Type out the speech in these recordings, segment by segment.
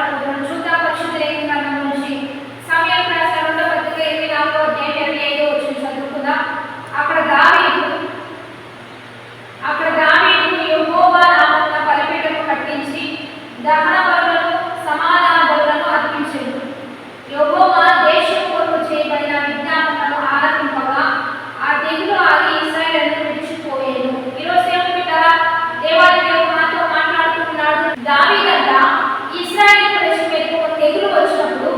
మాట్లాడుకుంటున్నాం. చూద్దాం పరిశుద్ధ లేఖన గ్రంథం నుంచి. సమయం రాసిన 2వ పత్రిక 24వ అధ్యాయం 25వ వచనం చదువుకుందాం. అక్కడ దావీదు యెహోవా నామమున బలిపీఠము కట్టించి దహన బలులను సమాధాన బలులను అర్పించెను. యెహోవా దేశం కొరకు చేయబడిన విజ్ఞాపనలను ఆలకింపగా ఆ తెగులు ఆగి ఇశ్రాయేలును విడిచిపోయేను. ఈరోజు ఏమంటారా? దేవాది దేవుడు మనతో మాట్లాడుతున్నాడు. దావీదంట ఇశ్రాయేలు ప్రజల మీదకి ఒక తెగులు వచ్చినప్పుడు,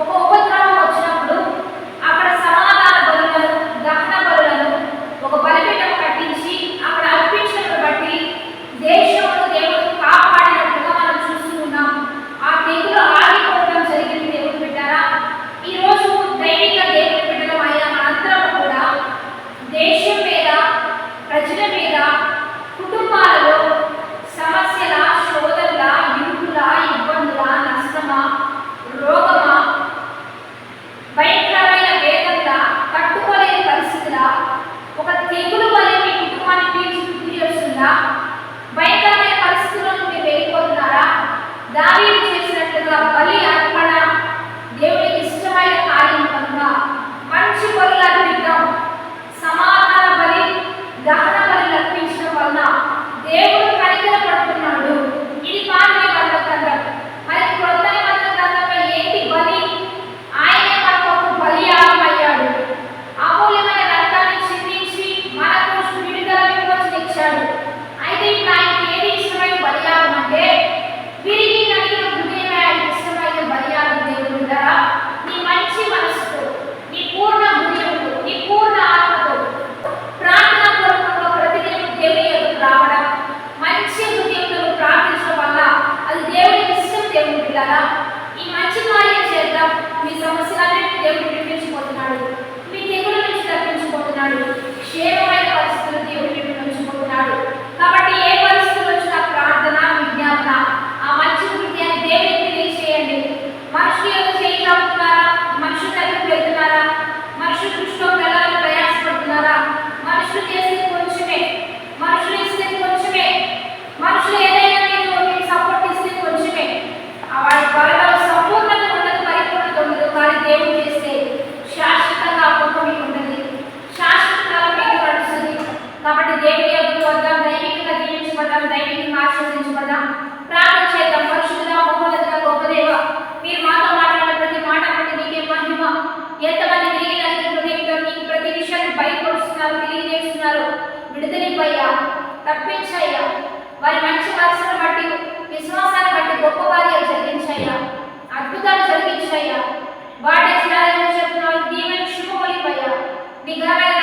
ఒక ఉపద్రవం వచ్చినప్పుడు అక్కడ సమాధాన బలులను దహన బలులను ఒక బలిపీఠం కట్టించి అక్కడ అర్పించడం బట్టి దేశంలో దేవుడు కాపాడినట్టుగా మనం చూస్తున్నాం. ఆ తెగులు ఆగిపోవడం జరిగింది. దేవుడు పెట్టారా? ఈరోజు దైవిక దేవుడి బిడ్డలం అయిన మనందరం కూడా దేశం మీద, ప్రజల మీద, కుటుంబాలలో సమస్యల, శోధనల, ఇరుకుల, ఇబ్బందుల, నష్టమా, రోగమా, భయంకరమైన వేదనల, తట్టుకోలేని పరిస్థితుల ఒక తెగులు వల్ల మీ కుటుంబాన్ని పీల్చేస్తుందా? భయంకరమైన పరిస్థితులను మీరు వెళ్ళిపోతున్నారా? దావీదు చేసినట్లుగా బలి అర్పణ దేవుడికి ఇష్టమైన కార్యం కనుక మంచి బలి అర్పిద్దాం. సమాధాన బలి, దహన బలి అర్పించడం వలన దేవుడు కనికరపడుతున్నాడు. ఇది పాత నిబంధన గ్రంథం. మరి క్రొత్త నిబంధన గ్రంథంలో ఏంటి బలి? ఆయనే మనకు ఒక బలియాగం అయ్యాడు. అమూల్యమైన రక్తాన్ని చిందించి మనకు విడుదల విమోచనిచ్చాడు. అయితే ఇప్పుడు ఆయనకి ఏది ఇష్టమైన బలియాగం అంటే విరిగి నలిగిన హృదయమే ఆయనకి ఇష్టమైన బలియాగం. దేవుడు ద్వారా నీ మంచి మనసుతో, నీ పూర్ణ హృదయంతో, నీ పూర్ణ ఆత్మతో ప్రార్థన పూర్వకంగా ప్రతిదినం దేవుని ఎదురు రావడం, మంచి హృదయంతో ప్రార్థించడం వల్ల అది దేవునికి ఇష్టం. దేవుని బిడ్డలారా, ఈ మంచి కార్యం చేద్దాం. మీ సమస్యలన్నింటినీ దేవుడు విడిపించిపోతున్నాడు. మీ తెగుల నుంచి తప్పించిపోతున్నాడు. క్షేమమైన పరిస్థితులు దేవుడు విడిపించిపోతున్నాడు. కాబట్టి ఏ పరిస్థితులు వచ్చినా ప్రార్థన, విజ్ఞాపన, ఆ మంచి హృదయాన్ని దేవునికి తెలియజేయండి. మనుషులు యొక్క చేయి రావుతున్నారా? మనుషుల దగ్గరికి వెళ్తున్నారా? మనుషుల దృష్టిలో వెళ్ళాలని ప్రయాసపడుతున్నారా? మనుషులు చేసేది కొంచెమే, మనుషులు ఇస్తే కొంచెమే, మనుషులు ఏదైనా మీకు సపోర్ట్ ఇస్తే కొంచెమే. వాడి త్వరలో సంపూర్ణత ఉండదు, పరిపూర్ణత ఉండదు. కానీ దేవుడు చేస్తే శాశ్వతంగా అప్పటి మీకు ఉంటుంది, శాశ్వతంగా మీకు నడుస్తుంది. కాబట్టి దేవుడి ఎదురు వద్దాం, దైవికంగా దీవించబడదాం, దైవికంగా ఆశీర్వదించబడదాం. ప్రార్థన చేద్దాం. పరిశుద్ధుడా, మహోన్నతుడా, గొప్ప దేవ, మీరు మాతో మాట్లాడిన ప్రతి మాట బట్టి నీకే మహిమ. ఎంతమంది తిరిగి హృదయంతో నీకు ప్రతి విషయాన్ని బయటపరుస్తున్నారు, తెలియజేస్తున్నారు. విడుదలయ్యా, తప్పించయ్యా. వారి మంచి మనసును బట్టి, విశ్వాసాన్ని బట్టి గొప్ప కార్యాలు జరిగించయ్యా, అద్భుతాలు జరిగించయ్యా. వాటి చెప్తున్నారు దీవెన శుభమలిపయ్యా. మీ ఘనమైన